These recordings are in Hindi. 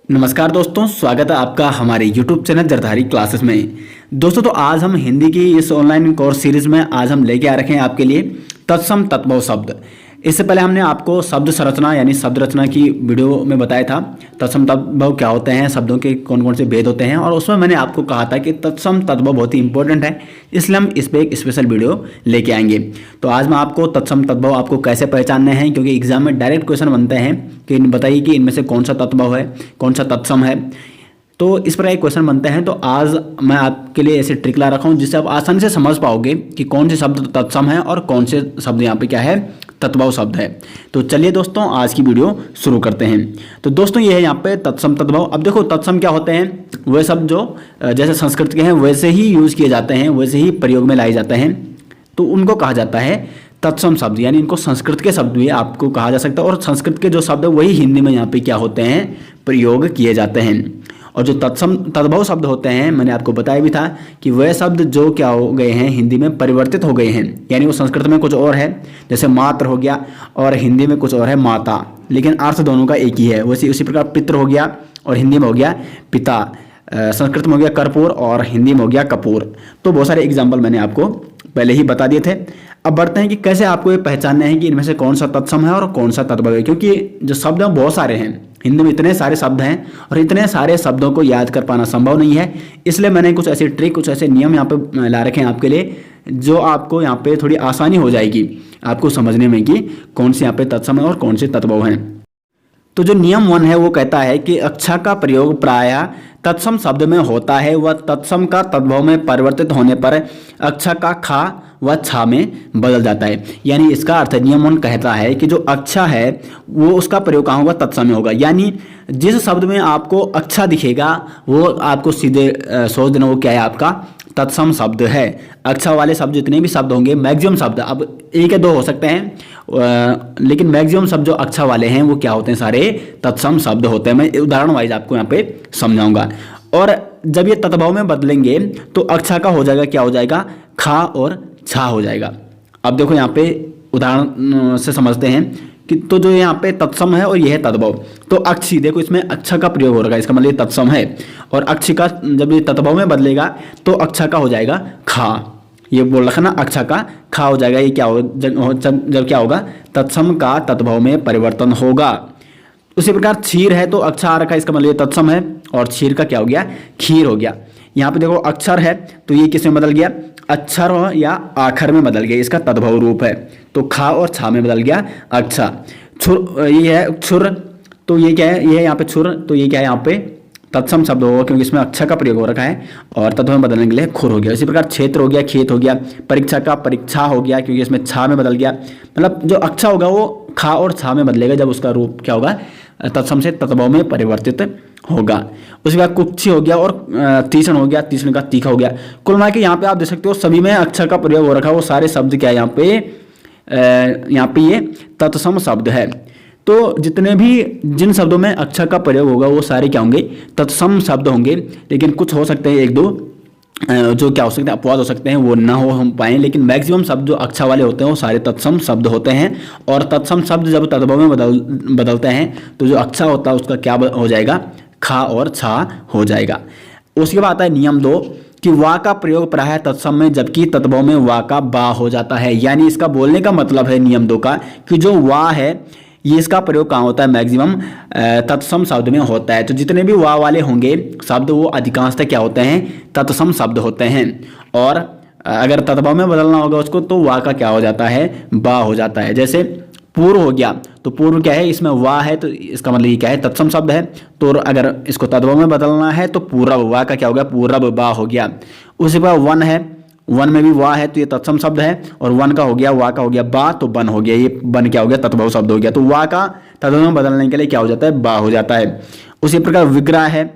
नमस्कार दोस्तों, स्वागत है आपका हमारे YouTube चैनल जरधारी क्लासेस में। दोस्तों तो आज हम हिंदी की इस ऑनलाइन कोर्स सीरीज में आज हम लेके आ रखे हैं आपके लिए तत्सम तद्भव शब्द। इससे पहले हमने आपको शब्द संरचना यानी शब्द रचना की वीडियो में बताया था तत्सम तद्भव क्या होते हैं, शब्दों के कौन कौन से भेद होते हैं, और उसमें मैंने आपको कहा था कि तत्सम तद्भव बहुत ही इंपॉर्टेंट है, इसलिए हम इस पर एक स्पेशल वीडियो लेके आएंगे। तो आज मैं आपको तत्सम तद्भव आपको कैसे पहचानने हैं, क्योंकि एग्जाम में डायरेक्ट क्वेश्चन बनते हैं कि बताइए कि इनमें से कौन सा तद्भव है, कौन सा तत्सम है। तो इस प्रकार के क्वेश्चन बनते हैं। तो आज मैं आपके लिए ऐसे ट्रिक ला रखा हूँ जिससे आप आसानी से समझ पाओगे कि कौन से शब्द तत्सम है और कौन से शब्द यहाँ पे क्या है, तद्भव शब्द है। तो चलिए दोस्तों आज की वीडियो शुरू करते हैं। तो दोस्तों ये है यहाँ पे तत्सम तद्भव। अब देखो तत्सम क्या होते हैं, वे शब्द जो जैसे संस्कृत के हैं वैसे ही यूज किए जाते हैं, वैसे ही प्रयोग में लाए जाते हैं, तो उनको कहा जाता है तत्सम शब्द। यानी इनको संस्कृत के शब्द भी आपको कहा जा सकता है, और संस्कृत के जो शब्द है वही हिंदी में यहाँ पे क्या होते हैं, प्रयोग किए जाते हैं। और जो तत्सम तद्भव शब्द होते हैं मैंने आपको बताया भी था कि वह शब्द जो क्या हो गए हैं, हिंदी में परिवर्तित हो गए हैं। यानी वो संस्कृत में कुछ और है, जैसे मात्र हो गया, और हिंदी में कुछ और है माता, लेकिन अर्थ दोनों का एक ही है। वैसे उसी प्रकार पितृ हो गया और हिंदी में हो गया पिता, संस्कृत में हो गया कर्पूर और हिंदी में हो गया कपूर। तो बहुत सारे एग्जाम्पल मैंने आपको पहले ही बता दिए थे। अब बढ़ते हैं कि कैसे आपको ये पहचानना है कि इनमें से कौन सा तत्सम है और कौन सा तद्भव है, क्योंकि जो शब्द हैं बहुत सारे हैं, हिंदी में इतने सारे शब्द हैं और इतने सारे शब्दों को याद कर पाना संभव नहीं है। इसलिए मैंने कुछ ऐसे ट्रिक, कुछ ऐसे नियम यहाँ पे ला रखे हैं आपके लिए, जो आपको यहाँ पे थोड़ी आसानी हो जाएगी आपको समझने में कि कौन से यहाँ पे तत्सम है और कौन से तद्भव हैं। तो जो नियम 1 है वो कहता है कि अक्षा का प्रयोग प्रायः तत्सम शब्द में होता है, वह तत्सम का तद्भव में परिवर्तित होने पर अक्षा का खा व छा में बदल जाता है। यानी इसका अर्थ नियम 1 कहता है कि जो अक्षा है वो उसका प्रयोग कहाँ होगा, तत्सम में होगा। यानी जिस शब्द में आपको अक्षा दिखेगा वो आपको सीधे सोच देना वो क्या है, आपका तत्सम शब्द है। अक्षा वाले शब्द जितने भी शब्द होंगे, मैक्सिमम शब्द, अब एक या दो हो सकते हैं, लेकिन मैक्सिमम शब्द जो अक्षा वाले हैं वो क्या होते हैं, सारे तत्सम शब्द होते हैं। मैं उदाहरण वाइज आपको यहाँ पे समझाऊंगा। और जब ये तद्भव में बदलेंगे तो अक्षा का हो जाएगा, क्या हो जाएगा, खा और छा हो जाएगा। अब देखो यहाँ पे उदाहरण से समझते हैं कि तो जो यहाँ पे तत्सम है और ये है तद्भव। तो अक्षी, देखो इसमें अच्छा का प्रयोग हो रहा है, इसका मतलब ये तत्सम है, और अक्षी का जब ये तद्भव में बदलेगा तो अच्छा का हो जाएगा खा। ये बोल रखा ना, अक्षा का खा हो जाएगा। ये क्या हो जब क्या होगा, तत्सम का तद्भव में परिवर्तन होगा। उसी प्रकार क्षीर है तो अच्छा आ रखा है, इसका मतलब ये तत्सम है, और क्षीर का क्या हो गया, खीर हो गया। यहाँ पे देखो अक्षर है तो ये किस में बदल गया, अक्षर हो या आखर में बदल गया, इसका तद्भव रूप है। तो खा और छा में बदल गया अच्छा। छुर, ये है छुर, तो ये क्या है, ये है यहाँ पे छुर, तो ये क्या है, यहाँ पे तत्सम शब्द होगा क्योंकि इसमें अक्षर का प्रयोग हो रखा है, और तद्भव में बदलने के लिए खुर हो गया। इसी प्रकार क्षेत्र हो गया, खेत हो गया। परीक्षा का परीक्षा हो गया क्योंकि इसमें छा में बदल गया। मतलब जो अक्षा होगा वो खा और छा में बदलेगा जब उसका रूप क्या होगा, तत्सम से तद्भव में परिवर्तित होगा। उसके बाद कुक्षी हो गया और तीक्ष्ण हो गया, तीक्ष्ण का तीखा हो गया। कुल मिला के यहाँ पे आप देख सकते हो सभी में अक्षर का प्रयोग हो रखा है, वो सारे शब्द क्या है यहाँ पे ये तत्सम शब्द है। तो जितने भी जिन शब्दों में अक्षर का प्रयोग होगा वो सारे क्या होंगे, तत्सम शब्द होंगे। लेकिन कुछ हो सकते हैं एक दो जो क्या हो सकते हैं, अपवाद हो सकते हैं, वो ना हो हम पाएँ, लेकिन मैक्सिमम शब्द जो अक्षा वाले होते हैं वो सारे तत्सम शब्द होते हैं। और तत्सम शब्द जब तद्भव में बदलते हैं तो जो अक्षा होता है उसका क्या हो जाएगा, खा और छा हो जाएगा। उसके बाद आता है नियम 2 कि वा का प्रयोग प्रायः तत्सम में जबकि तद्भव में वा का बा हो जाता है। यानी इसका बोलने का मतलब है नियम 2 का कि जो वा है ये इसका प्रयोग कहाँ होता है, मैक्सिमम तत्सम शब्द में होता है। तो जितने भी वा वाले होंगे शब्द वो अधिकांशतः क्या होते हैं, तत्सम शब्द होते हैं। और अगर तद्भव में बदलना होगा उसको तो वा का क्या हो जाता है, बा हो जाता है। जैसे पूर्व हो गया तो पूर्व क्या है, इसमें वा है तो इसका मतलब ये क्या है, तत्सम शब्द है। तो अगर इसको तद्भव में बदलना है तो पूर्व, वा का क्या हो गया, पूर्व बा हो गया। उसी पर वन है, वन में भी वा है तो ये तत्सम शब्द है, और वन का हो गया, वा का हो गया बा तो बन हो गया, ये बन क्या हो गया, तद्भव शब्द हो गया। तो वा का तद्भव में बदलने के लिए क्या हो जाता है, बा हो जाता है। उसी प्रकार विग्रह है,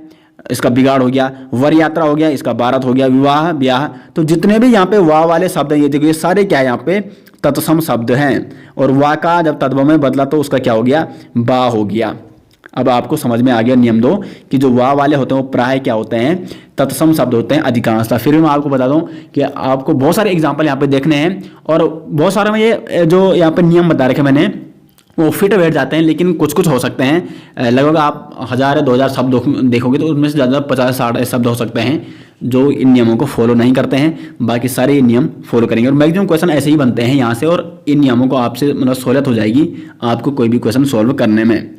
इसका बिगाड़ हो गया। वर यात्रा हो गया, इसका बारात हो गया। विवाह ब्याह, तो जितने भी यहाँ पे वा वाले शब्द हैं ये देखिए सारे क्या है यहाँ पे तत्सम शब्द हैं। और वा का जब तद्भव में बदला तो उसका क्या हो गया, बा हो गया। अब आपको समझ में आ गया नियम 2 कि जो वा वाले होते हैं वो प्राय क्या होते हैं, तत्सम शब्द होते हैं अधिकांशतः। फिर भी मैं आपको बता दूं कि आपको बहुत सारे एग्जाम्पल यहाँ पे देखने हैं, और बहुत सारे में ये जो यहाँ पे नियम बता रखे मैंने वो फिट बैठ जाते हैं, लेकिन कुछ कुछ हो सकते हैं, लगभग आप 1000 या 2000 शब्द देखोगे तो उनमें से ज़्यादा 50-60 शब्द हो सकते हैं जो इन नियमों को फॉलो नहीं करते हैं, बाकी सारे ये नियम फॉलो करेंगे। और मैक्सिमम क्वेश्चन ऐसे ही बनते हैं यहाँ से, और इन नियमों को आपसे मतलब सहूलियत हो जाएगी आपको कोई भी क्वेश्चन सॉल्व करने में।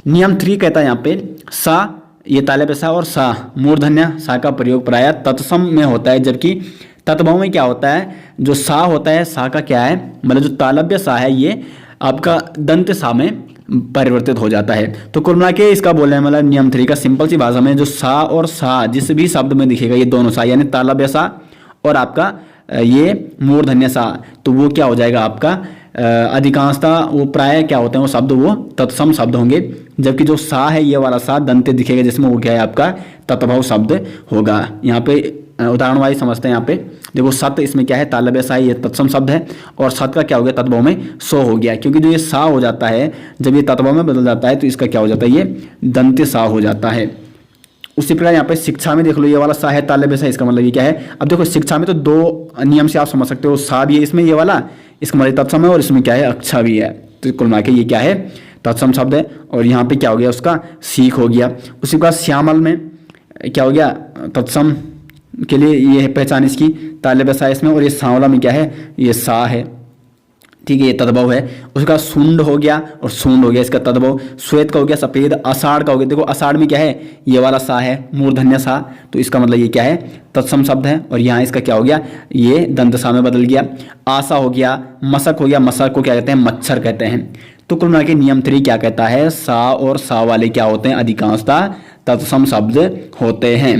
नियम 3 कहता है यहाँ पे सा, ये ताले पे सा और सा मूर्धन्य सा का प्रयोग प्रायः तत्सम में होता है, जबकि तत्भव में क्या होता है, जो सा होता है सा का क्या है, मतलब जो तालव्य सा है ये आपका दंत सा में परिवर्तित हो जाता है। तो कुल मिला के इसका बोलने मतलब नियम 3 का सिंपल सी भाषा में जो सा और सा जिस भी शब्द में दिखेगा, ये दोनों सा यानी तालव्य सा और आपका ये मूर्धन्य सा, तो वो क्या हो जाएगा आपका अधिकांशतः वो प्राय क्या होते हैं वो शब्द वो तत्सम शब्द होंगे, जबकि जो सा है ये वाला सा दंत दिखेगा जिसमें वो क्या है आपका तत्भव शब्द होगा। यहाँ पे उदाहरण वाइज समझते हैं। यहाँ पे देखो सत, इसमें क्या है तालव्य सा ये तत्सम शब्द है, और सत का क्या हो गया तत्भव में सो हो गया, क्योंकि जो ये सा हो जाता है जब ये तत्भव में बदल जाता है तो इसका क्या हो जाता है ये दंत्य सा हो जाता है। उसी प्रकार यहाँ पे शिक्षा में देख लो, ये वाला सा है तालव्य सा, इसका मतलब ये क्या है। अब देखो शिक्षा में तो 2 नियम से आप समझ सकते हो, सा भी है इसमें ये वाला, इसका मतलब तत्सम है, और इसमें क्या है अक्षा भी है, तो कुल मिला के ये क्या है तत्सम शब्द है। और यहाँ पे क्या हो गया उसका सीख हो गया। उसी प्रकार श्यामल में क्या हो गया तत्सम के लिए ये है पहचान इसकी तालव्य सा इसमें, और ये सांवला में क्या है ये सा है, ठीक है, ये तद्भव है। उसका सुंड हो गया और सूंड हो गया इसका तद्भव। श्वेत का हो गया सफेद, आषाढ़ का हो गया, देखो आषाढ़ में क्या है ये वाला सा है मूर्धन्य सा, तो इसका मतलब ये क्या है तत्सम शब्द है, और यहाँ इसका क्या हो गया ये दंत सा में बदल गया। आशा हो गया, मशक हो गया, मशक को क्या कहते हैं मच्छर कहते हैं। तो कुल मिला के नियम 3 क्या कहता है, सा और सा वाले क्या होते हैं अधिकांशतः तत्सम शब्द होते हैं।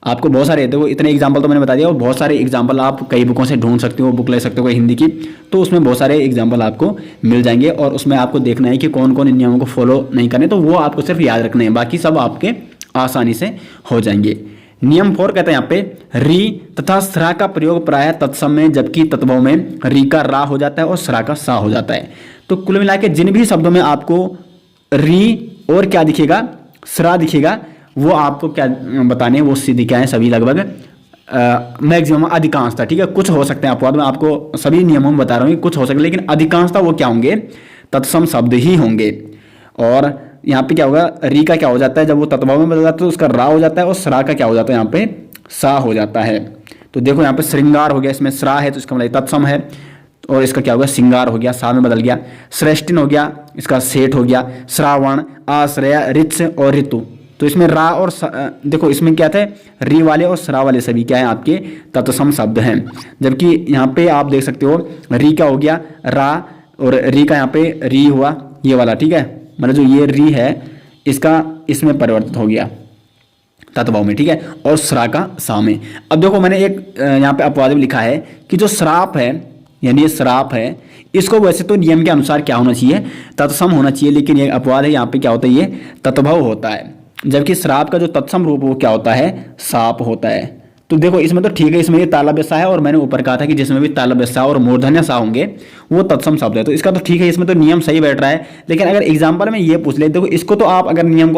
आपको बहुत सारे देखो इतने एग्जाम्पल तो मैंने बता दिया, और बहुत सारे एग्जाम्पल आप कई बुकों से ढूंढ सकते हो, बुक ले सकते हो कोई हिंदी की, तो उसमें बहुत सारे एग्जाम्पल आपको मिल जाएंगे, और उसमें आपको देखना है कि कौन कौन इन नियमों को फॉलो नहीं करने, तो वो आपको सिर्फ याद रखने हैं, बाकी सब आपके आसानी से हो जाएंगे। नियम 4 कहते हैं यहाँ पे री तथा स्रा का प्रयोग प्रायः तत्सम में, जबकि तत्भव में री का रा हो जाता है और स्रा का सा हो जाता है। तो कुल मिला के जिन भी शब्दों में आपको री और क्या दिखेगा स्रा दिखेगा, वो आपको क्या बताने वो सीधी क्या है सभी लगभग मैक्सिमम अधिकांशता, ठीक है, कुछ हो सकते हैं अपवाद में, आपको सभी नियमों में बता रहा हूँ कुछ हो सकते हैं, लेकिन अधिकांशता वो क्या होंगे तत्सम शब्द ही होंगे। और यहाँ पे क्या होगा री का क्या हो जाता है जब वो तत्भव में बदल जाता है तो उसका रा हो जाता है, और स्रा का क्या हो जाता है यहाँ पे सा हो जाता है। तो देखो यहाँ पे श्रृंगार हो गया, इसमें स्रा है तो इसका मतलब तत्सम है, और इसका क्या हो गया श्रृंगार हो गया सा में बदल गया। श्रेष्ठिन हो गया, इसका सेठ हो गया। श्रावण, आश्रय, ऋच और ऋतु, तो इसमें रा और देखो इसमें क्या थे री वाले और सरा वाले सभी क्या है आपके तत्सम शब्द हैं, जबकि यहाँ पे आप देख सकते हो री का हो गया रा, और री का यहाँ पे री हुआ ये वाला, ठीक है, मतलब जो ये री है इसका इसमें परिवर्तित हो गया तत्भव में, ठीक है, और सरा का सा में। अब देखो मैंने एक यहाँ पे अपवाद भी लिखा है कि जो श्राप है यानी ये श्राप है, इसको वैसे तो नियम के अनुसार क्या होना चाहिए तत्सम होना चाहिए, लेकिन ये अपवाद है, यहाँ पे क्या होता है ये तत्भव होता है, जबकि श्राप का जो तत्सम रूप वो क्या होता है साप होता है। तो देखो इसमें तो ठीक है, इसमें ये तालव्य सा है, और मैंने ऊपर कहा था कि जिसमें भी तालव्य सा और मूर्धन्य सा होंगे वो तत्सम शब्द है, तो इसका तो ठीक है, इसमें तो नियम सही बैठ रहा है। लेकिन अगर एग्जाम्पल में ये पूछ ले, देखो इसको तो आप अगर नियम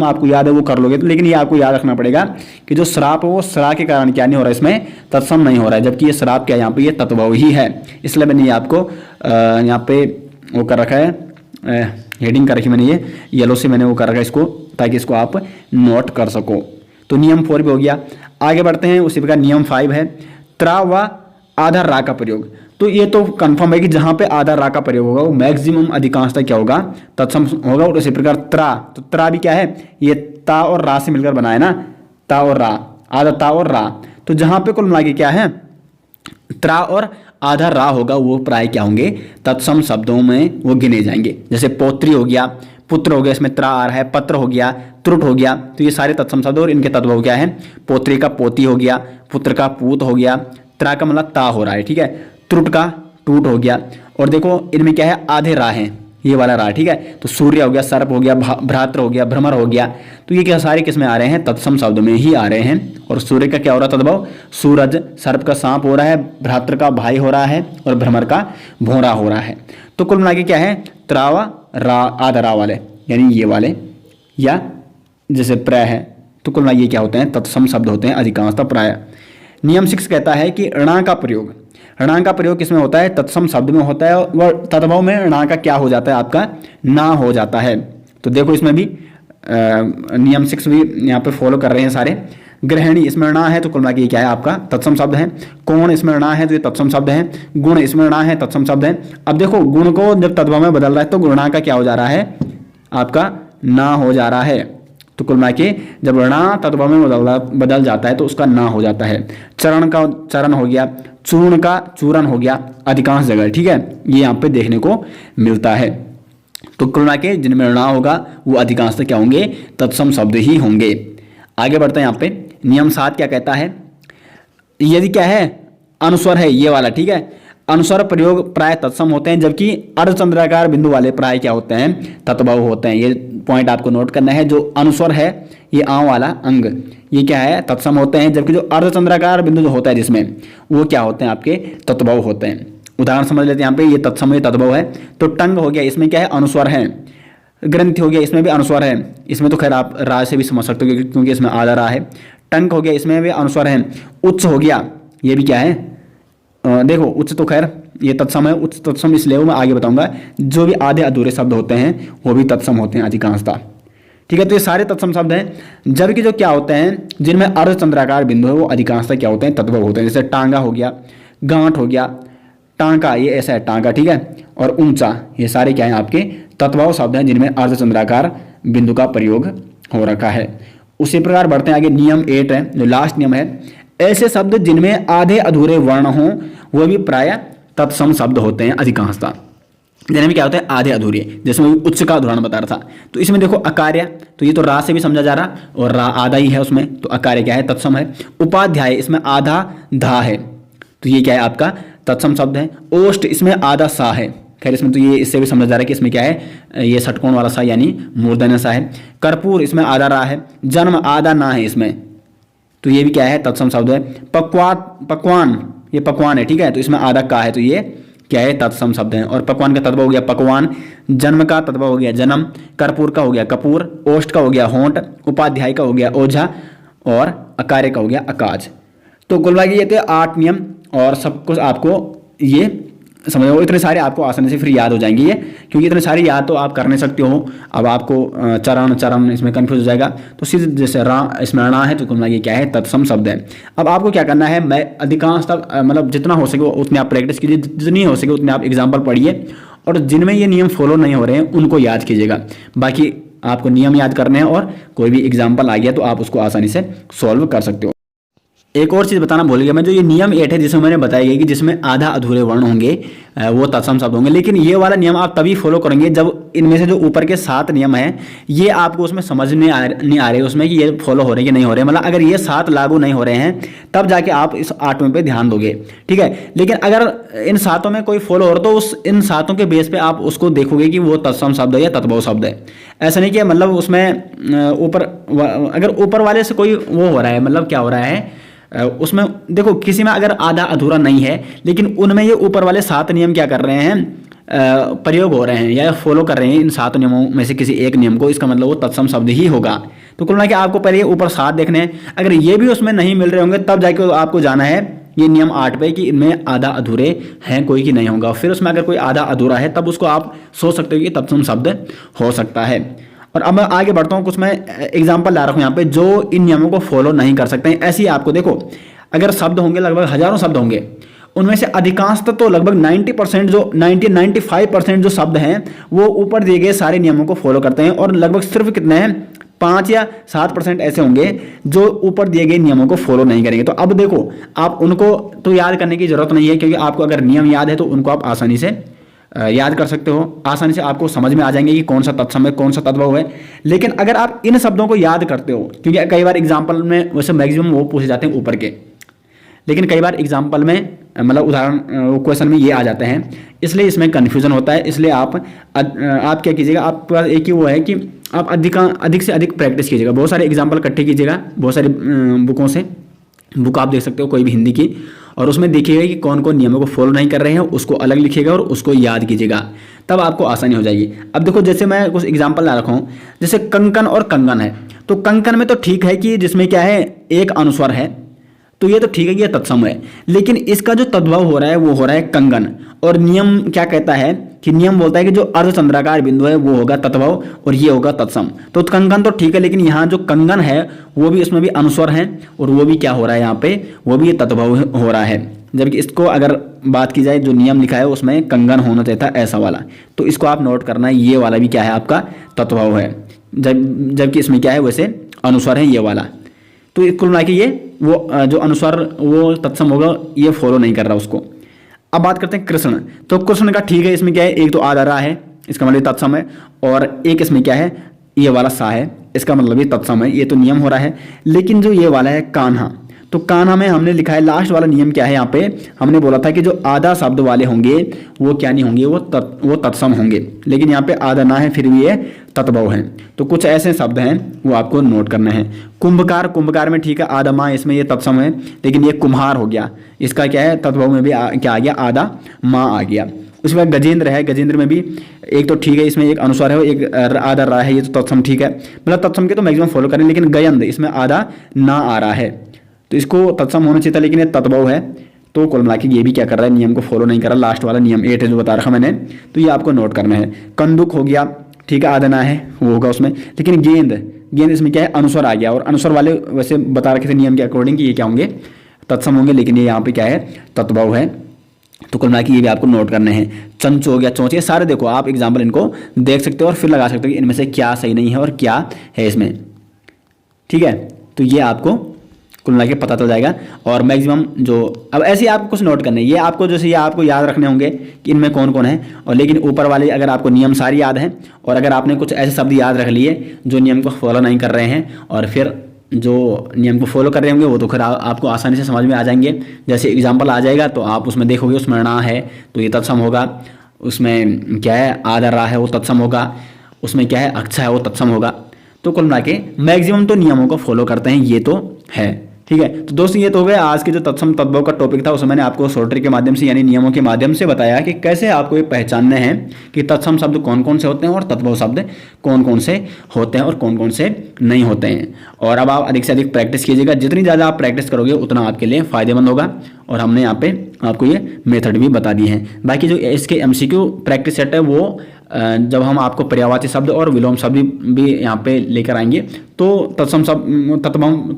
आपको याद है वो कर लोगे, तो लेकिन ये आपको याद रखना पड़ेगा कि जो श्राप है वो श्रा के कारण क्या नहीं हो रहा है, इसमें तत्सम नहीं हो रहा है, जबकि ये श्राप क्या यहाँ पे ये तत्भव ही है। इसलिए मैंने ये आपको यहाँ पे वो कर रखा है, हेडिंग कर रखी मैंने ये येलो से मैंने वो कर रखा है इसको, ताकि इसको आप नोट कर सको। तो नियम 4 भी हो गया। आगे बढ़ते हैं, उसी प्रकार नियम 5 है त्रा व आधा रा का प्रयोग। तो ये तो कंफर्म है कि जहां पे आधा रा का प्रयोग होगा वो मैक्सिमम अधिकांशतः क्या होगा तत्सम होगा। और उसी प्रकार त्रा, तो त्रा भी क्या है ये ता और रा से मिलकर बना है ना, ता और रा, आधा ता और रा, तो जहां पे कुल मिला के क्या है त्रा और आधा रा होगा वो प्राय क्या होंगे तत्सम शब्दों में वो गिने जाएंगे। जैसे पौत्री हो गया, पुत्र हो गया, इसमें त्रा आ रहा है, पत्र हो गया, त्रुट हो गया, तो ये सारे तत्सम शब्द और इनके तद्भव क्या है पौत्री का पोती हो गया, पुत्र का पूत हो गया, त्रा का मतलब ता हो रहा है, ठीक है, त्रुट का टूट हो गया। और देखो इनमें क्या है आधे रा हैं, ये वाला रा, ठीक है, तो सूर्य हो गया, सर्प हो गया, भ्रात्र हो गया, भ्रमर हो गया, तो ये क्या सारे किस में आ रहे हैं तत्सम शब्द में ही आ रहे हैं। और सूर्य का क्या हो रहा है तद्भव सूरज, सर्प का सांप हो रहा है, भ्रात्र का भाई हो रहा है, और भ्रमर का भोरा हो रहा है। तो कुल मिला के क्या है त्रावा रा आधा रा वाले यानी ये वाले, या जैसे प्राय है, तो कुल मिला ये क्या होते हैं तत्सम शब्द होते हैं अधिकांशतः प्राय। नियम 6 कहता है कि ऋणा का प्रयोग णा का प्रयोग किसमें होता है? तत्सम शब्द में होता है और तद्भव में णा का क्या हो जाता है? आपका ना हो जाता है। तो देखो इसमें भी नियम 6 भी यहाँ पे फॉलो कर रहे हैं सारे। ग्रहणी इसमें णा है तो कुल मिला के ये क्या है? आपका तत्सम शब्द है। कोण इसमें णा है तो ये तत्सम शब्द है। गुण इसमें णा है, तत्सम शब्द है। अब देखो गुण को जब तद्भव में बदल रहा है तो गुणा का क्या हो जा रहा है? आपका ना हो जा रहा है। तो कुल मिला के जब णा तद्भव में बदल जाता है तो उसका ना हो जाता है। चरण का चरण हो गया, चूर्ण का चूरन हो गया अधिकांश जगह, ठीक है, ये यहाँ पे देखने को मिलता है। तो कुल मिला के जिनमें णा होगा वो अधिकांशतः क्या होंगे? तत्सम शब्द ही होंगे। आगे बढ़ते हैं यहाँ पे। नियम 7 क्या कहता है? यदि क्या है? अनुस्वर है ये वाला, ठीक है, अनुस्वर प्रयोग प्राय तत्सम होते हैं, जबकि अर्धचंद्राकार बिंदु वाले प्राय क्या होते हैं? तत्भव होते हैं। ये पॉइंट आपको नोट करना है। जो अनुस्वर है ये आ वाला अंग, ये क्या है? तत्सम होते हैं, जबकि जो अर्धचंद्राकार बिंदु जो होता है जिसमें, वो क्या होते हैं? आपके तत्भव होते हैं। उदाहरण समझ लेते हैं यहाँ पे। ये तत्सम, ये तत्भव है। तो टंग हो गया, इसमें क्या है? अनुस्वर है। ग्रंथि हो गया, इसमें भी अनुस्वर है। इसमें तो खैर आप रा से भी समझ सकते हो क्योंकि इसमें आधा रा है। टंक हो गया, इसमें भी अनुस्वर है। उच्च हो गया, ये भी क्या है? देखो उच्च तो खैर ये तत्सम है। उच्च तत्सम इसलिए मैं आगे बताऊंगा। जो भी आधे अधूरे शब्द होते हैं वो भी तत्सम होते हैं अधिकांशतः, ठीक है। तो ये सारे तत्सम शब्द हैं। जबकि जो क्या होते हैं जिनमें अर्धचंद्राकार बिंदु है वो अधिकांशतः क्या होते हैं? तत्भव होते हैं। जैसे टांगा हो गया, गांठ हो गया, टांका ये ऐसा है टांका, ठीक है, और ऊंचा, ये सारे क्या है? आपके तत्भव शब्द हैं जिनमें अर्धचंद्राकार बिंदु का प्रयोग हो रखा है। उसी प्रकार बढ़ते हैं आगे। नियम 8 है जो लास्ट नियम है। ऐसे शब्द जिनमें आधे अधूरे वर्ण हों वो भी प्राय तत्सम शब्द होते हैं अधिकांशतः। जिनमें क्या होता है? आधे अधूरे। जैसे मैं उच्च का उदाहरण बता रहा था, तो इसमें देखो अकार्य, तो ये तो रा से भी समझा जा रहा और रा आधा ही है उसमें, तो अकार्य क्या है? तत्सम है। उपाध्याय इसमें आधा धा है, तो ये क्या है? आपका तत्सम शब्द है। ओष्ठ इसमें आधा सा है, खैर इसमें तो ये इससे भी समझा जा रहा है कि इसमें क्या है? ये षटकोण वाला सा यानी मूर्धन्य सा है। कर्पूर इसमें आधा रा है। जन्म आधा ना है इसमें, तो ये भी क्या है? तत्सम शब्द है। पकवान ये पकवान है, ठीक है, तो इसमें आधा का है, तो ये क्या है? तत्सम शब्द है। और पकवान का तद्भव हो गया पकवान। जन्म का तद्भव हो गया जन्म। कर्पूर का हो गया कपूर। ओष्ठ का हो गया होंठ। उपाध्याय का हो गया ओझा। और अकार्य का हो गया अकाज। तो कुल मिला के ये थे 8 नियम और सब कुछ आपको ये समझो। इतने सारे आपको आसानी से फिर याद हो जाएंगे ये, क्योंकि इतने सारे याद तो आप कर नहीं सकते हो। अब आपको चरण चरण इसमें कंफ्यूज हो जाएगा। तो सीधे जैसे रा इसमें णा है तो कुल मिला ये क्या है? तत्सम शब्द है। अब आपको क्या करना है? मैं अधिकांश तक मतलब जितना हो सके उतने आप प्रैक्टिस कीजिए, जितनी हो सके उतने आप एग्जाम्पल पढ़िए, और जिनमें ये नियम फॉलो नहीं हो रहे हैं उनको याद कीजिएगा। बाकी आपको नियम याद करने हैं और कोई भी एग्जाम्पल आ गया तो आप उसको आसानी से सॉल्व कर सकते हो। एक और चीज़ बताना भूल गया मैं, जो ये नियम 8 है जिसमें मैंने बताया गया कि जिसमें आधा अधूरे वर्ण होंगे वो तत्सम शब्द होंगे। लेकिन ये वाला नियम आप तभी फॉलो करेंगे जब इनमें से जो ऊपर के 7 नियम हैं ये आपको उसमें समझ नहीं आ रहे उसमें कि ये फॉलो हो रहे हैं कि नहीं हो रहे हैं। मतलब अगर ये 7 लागू नहीं हो रहे हैं तब जाके आप इस 8वें पे ध्यान दोगे, ठीक है। लेकिन अगर इन 7 में कोई फॉलो हो रहा तो उस इन 7 के बेस पे आप उसको देखोगे कि वो तत्सम शब्द है या तत्भव शब्द है। ऐसा नहीं कि मतलब उसमें ऊपर अगर ऊपर वाले से कोई वो हो रहा है, मतलब क्या हो रहा है उसमें देखो किसी में अगर आधा अधूरा नहीं है लेकिन उनमें ये ऊपर वाले 7 नियम क्या कर रहे हैं? प्रयोग हो रहे हैं या फॉलो कर रहे हैं इन 7 नियमों में से किसी एक नियम को, इसका मतलब वो तत्सम शब्द ही होगा। तो कुल मिला के आपको पहले ये ऊपर 7 देखने हैं। अगर ये भी उसमें नहीं मिल रहे होंगे तब जाके आपको जाना है ये नियम 8 पे कि इनमें आधा अधूरे हैं कोई कि नहीं होगा। फिर उसमें अगर कोई आधा अधूरा है तब उसको आप सोच सकते हो कि तत्सम शब्द हो सकता है। और अब मैं आगे बढ़ता हूँ, कुछ मैं एग्जाम्पल ला रहा हूँ यहाँ पे जो इन नियमों को फॉलो नहीं कर सकते हैं। ऐसे ही आपको देखो अगर शब्द होंगे लगभग हजारों शब्द होंगे, उनमें से अधिकांश तो लगभग 90% जो 95% जो शब्द हैं वो ऊपर दिए गए सारे नियमों को फॉलो करते हैं, और लगभग सिर्फ कितने हैं 5 या 7% ऐसे होंगे जो ऊपर दिए गए नियमों को फॉलो नहीं करेंगे। तो अब देखो आप उनको तो याद करने की जरूरत नहीं है, क्योंकि आपको अगर नियम याद है तो उनको आप आसानी से याद कर सकते हो, आसानी से आपको समझ में आ जाएंगे कि कौन सा तत्सम है कौन सा तद्भव है। लेकिन अगर आप इन शब्दों को याद करते हो, क्योंकि कई बार एग्जाम्पल में वैसे मैक्सिमम वो पूछे जाते हैं ऊपर के, लेकिन कई बार एग्जाम्पल में मतलब उदाहरण क्वेश्चन में ये आ जाते हैं, इसलिए इसमें कन्फ्यूजन होता है। इसलिए आप क्या कीजिएगा, आपके पास एक ही वो है कि आप अधिक से अधिक प्रैक्टिस कीजिएगा, बहुत सारे एग्जाम्पल इकट्ठे कीजिएगा, बहुत सारी बुकों से बुक आप देख सकते हो कोई भी हिंदी की, और उसमें देखिएगा कि कौन कौन नियमों को फॉलो नहीं कर रहे हैं, उसको अलग लिखिएगा और उसको याद कीजिएगा, तब आपको आसानी हो जाएगी। अब देखो जैसे मैं कुछ एग्जाम्पल ला रखा हूँ, जैसे कंकन और कंगन है, तो कंकन में तो ठीक है कि जिसमें क्या है एक अनुस्वर है, तो ये तो ठीक है कि ये तत्सम है, लेकिन इसका जो तद्भव हो रहा है वो हो रहा है कंगन। और नियम क्या कहता है कि नियम बोलता है कि जो अर्धचंद्राकार बिंदु है वो होगा तद्भव और ये होगा तत्सम। तो कंगन तो ठीक है, लेकिन यहाँ जो कंगन है वो भी, उसमें भी अनुस्वर है और वो भी क्या हो रहा है यहाँ पे, वो भी तद्भव हो रहा है। जबकि इसको अगर बात की जाए, जो नियम लिखा है उसमें कंगन होना चाहिए था ऐसा वाला। तो इसको आप नोट करना है, ये वाला भी क्या है आपका तद्भव है, जबकि इसमें क्या है वैसे अनुस्वर है ये वाला। तो कुल मिला के ये वो जो अनुस्वर वो तत्सम होगा ये फॉलो नहीं कर रहा उसको। अब बात करते हैं कृष्ण। तो कृष्ण का ठीक है, इसमें क्या है, एक तो आ रहा है, इसका मतलब तत्सम है, और एक इसमें क्या है ये वाला सा है, इसका मतलब ये तत्सम है, ये तो नियम हो रहा है। लेकिन जो ये वाला है कान्हा, तो कान्हा में हमने लिखा है लास्ट वाला नियम क्या है, यहाँ पे हमने बोला था कि जो आधा शब्द वाले होंगे वो क्या नहीं होंगे, वो तत्सम होंगे। लेकिन यहाँ पे आधा ना है फिर भी ये तत्भव है। तो कुछ ऐसे शब्द हैं वो आपको नोट करने हैं। कुंभकार, कुंभकार में ठीक है आधा माँ, इसमें ये तत्सम है, लेकिन ये कुम्हार हो गया, इसका क्या है तत्भव में भी क्या आ गया, आधा माँ आ गया। उसके बाद गजेंद्र है, गजेंद्र में भी एक तो ठीक है, इसमें एक अनुस्वार है, एक आधा रा है, ये तो तत्सम ठीक है, मतलब तत्सम के तो मैक्सिमम फॉलो करें। लेकिन गयंद, इसमें आधा ना आ रहा है, तो इसको तत्सम होना चाहिए था, लेकिन ये तत्भव है। तो कुल मिला के ये भी क्या कर रहा है, नियम को फॉलो नहीं कर रहा। लास्ट वाला नियम 8 है जो बता रखा मैंने, तो ये आपको नोट करना है। कंदुक हो गया, ठीक है आधा ना है वो होगा उसमें। लेकिन गेंद, गेंद इसमें क्या है अनुस्वर आ गया, और अनुस्वर वाले वैसे बता रखे थे नियम के अकॉर्डिंग कि ये क्या होंगे तत्सम होंगे, लेकिन ये यहाँ पे क्या है तत्भव है। तो कुल मिला के ये भी आपको नोट करने हैं। चंच हो गया, चोंच, ये सारे देखो आप एग्जाम्पल इनको देख सकते हो और फिर लगा सकते हो कि इनमें से क्या सही नहीं है और क्या है इसमें, ठीक है। तो ये आपको कुल मिला के पता चल जाएगा। और मैक्सिमम जो अब ऐसे आपको कुछ नोट करने, ये आपको जैसे ये आपको याद रखने होंगे कि इनमें कौन कौन है, और लेकिन ऊपर वाले अगर आपको नियम सारे याद हैं और अगर आपने कुछ ऐसे शब्द याद रख लिए जो नियम को फॉलो नहीं कर रहे हैं और फिर जो नियम को फॉलो कर रहे होंगे वो तो फिर आपको आसानी से समझ में आ जाएंगे। जैसे एग्जाम्पल आ जाएगा तो आप उसमें देखोगे, उसमें ना है तो ये तत्सम होगा, उसमें क्या है आधा रा है वो तत्सम होगा, उसमें क्या है अच्छा है वो तत्सम होगा। तो कुल मिला के मैक्सिमम तो नियमों को फॉलो करते हैं, ये तो है, ठीक है। तो दोस्तों ये तो हो गया आज के जो तत्सम तद्भव का टॉपिक था, उसमें मैंने आपको शॉर्ट ट्रिक के माध्यम से यानी नियमों के माध्यम से बताया कि कैसे आपको ये पहचानने हैं कि तत्सम शब्द कौन कौन से होते हैं और तद्भव शब्द कौन कौन से होते हैं और कौन कौन से नहीं होते हैं। और अब आप अधिक से अधिक प्रैक्टिस कीजिएगा, जितनी ज़्यादा आप प्रैक्टिस करोगे उतना आपके लिए फ़ायदेमंद होगा। और हमने यहाँ पे आपको ये मेथड भी बता दी है। बाकी जो इसके MCQ प्रैक्टिस सेट है वो जब हम आपको पर्यायवाची शब्द और विलोम शब्द भी यहाँ पे लेकर आएंगे, तो तत्सम शब्द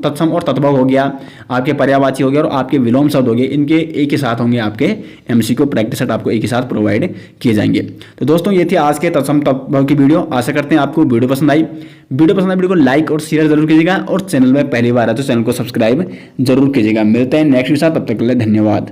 तत्सम और तद्भव हो गया, आपके पर्यायवाची हो गया और आपके विलोम शब्द हो गए, इनके एक ही साथ होंगे, आपके MCQ प्रैक्टिस सेट आपको एक ही साथ प्रोवाइड किए जाएंगे। तो दोस्तों ये थी आज के तत्सम तद्भव की वीडियो। आशा करते हैं आपको वीडियो पसंद आई। वीडियो को लाइक और शेयर जरूर कीजिएगा, और चैनल में पहली बार है तो चैनल को सब्सक्राइब जरूर कीजिएगा। मिलते हैं नेक्स्ट के साथ, तब तक के लिए धन्यवाद।